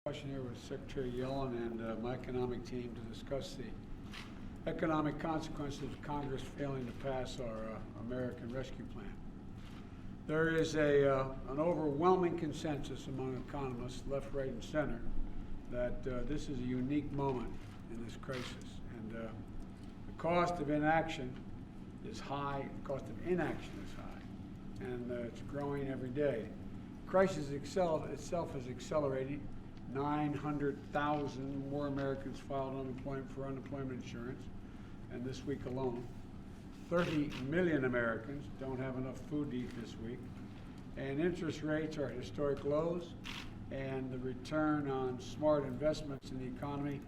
Discussion here with Secretary Yellen and my economic team to discuss the economic consequences of Congress failing to pass our American Rescue Plan. There is an overwhelming consensus among economists, left, right, and center, that this is a unique moment in this crisis. And the cost of inaction is high, the cost of inaction is high, and it's growing every day. The crisis itself is accelerating. 900,000 more Americans filed unemployment for unemployment insurance, and this week alone. 30 million Americans don't have enough food to eat this week, and interest rates are at historic lows, and the return on smart investments in the economy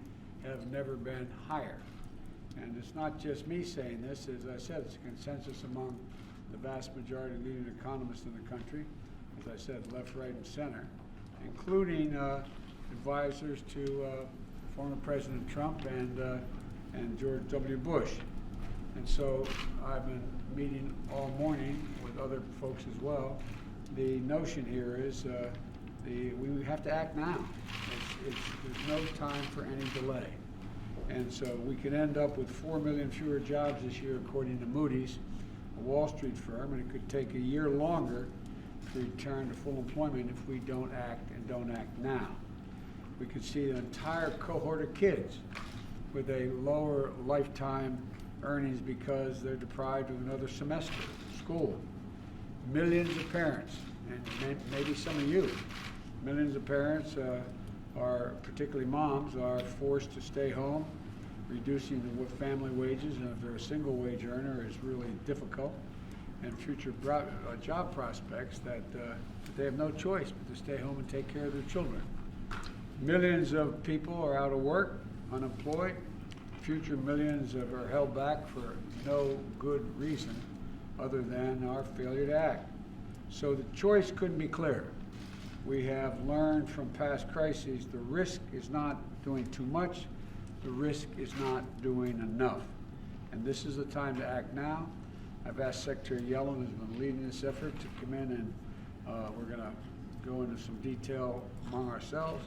have never been higher. And it's not just me saying this. As I said, it's a consensus among the vast majority of leading economists in the country, as I said, left, right, and center, including advisors to former President Trump and George W. Bush. And so I've been meeting all morning with other folks as well. The notion here is we have to act now. There's no time for any delay. And so we could end up with 4 million fewer jobs this year, according to Moody's, a Wall Street firm, and it could take a year longer to return to full employment if we don't act and don't act now. We could see an entire cohort of kids with a lower lifetime earnings because they're deprived of another semester of school. Millions of parents, and maybe some of you, millions of parents are, particularly moms, are forced to stay home, reducing the family wages, and if they're a single wage earner, it's really difficult, and future job prospects that they have no choice but to stay home and take care of their children. Millions of people are out of work, unemployed. Future millions are held back for no good reason other than our failure to act. So the choice couldn't be clearer. We have learned from past crises the risk is not doing too much, the risk is not doing enough. And this is the time to act now. I've asked Secretary Yellen, who's been leading this effort, to come in and we're going to go into some detail among ourselves,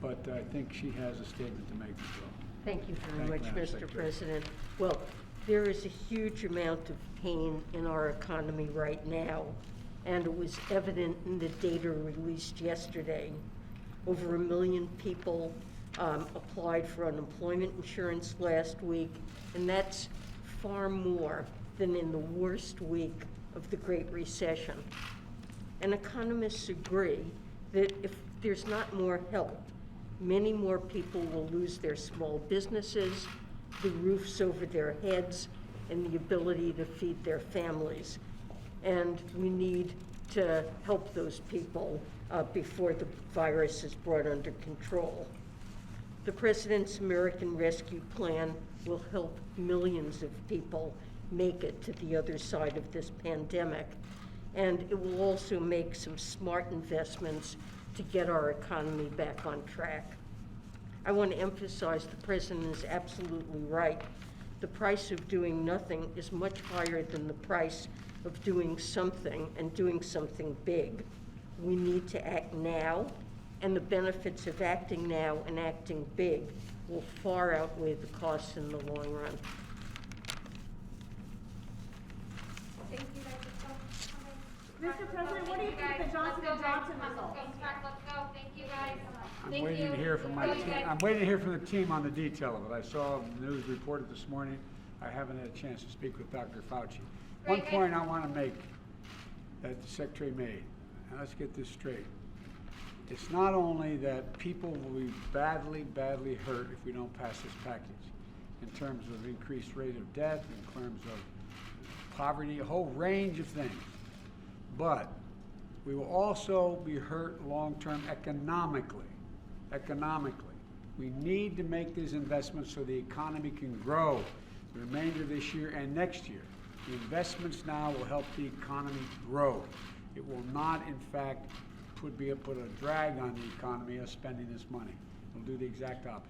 but I think she has a statement to make as well. Thank you very much, Mr. President. Well, there is a huge amount of pain in our economy right now, and it was evident in the data released yesterday. Over 1 million people applied for unemployment insurance last week, and that's far more than in the worst week of the Great Recession. And economists agree that if there's not more help, many more people will lose their small businesses, the roofs over their heads, and the ability to feed their families. And we need to help those people before the virus is brought under control. The President's American Rescue Plan will help millions of people make it to the other side of this pandemic. And it will also make some smart investments to get our economy back on track. I want to emphasize the President is absolutely right. The price of doing nothing is much higher than the price of doing something, and doing something big. We need to act now, and the benefits of acting now and acting big will far outweigh the costs in the long run. Thank you guys. Mr. President, what do you think of the Johnson & Johnson results? Let's go. Thank you guys. I'm waiting to hear from my team. I'm waiting to hear from the team on the detail of it. I saw the news reported this morning. I haven't had a chance to speak with Dr. Fauci. One point I want to make that the Secretary made, and let's get this straight. It's not only that people will be badly, badly hurt if we don't pass this package, in terms of increased rate of death, in terms of poverty, a whole range of things. But we will also be hurt long-term economically. We need to make these investments so the economy can grow the remainder of this year and next year. The investments now will help the economy grow. It will not, in fact, put a drag on the economy of spending this money. It'll do the exact opposite.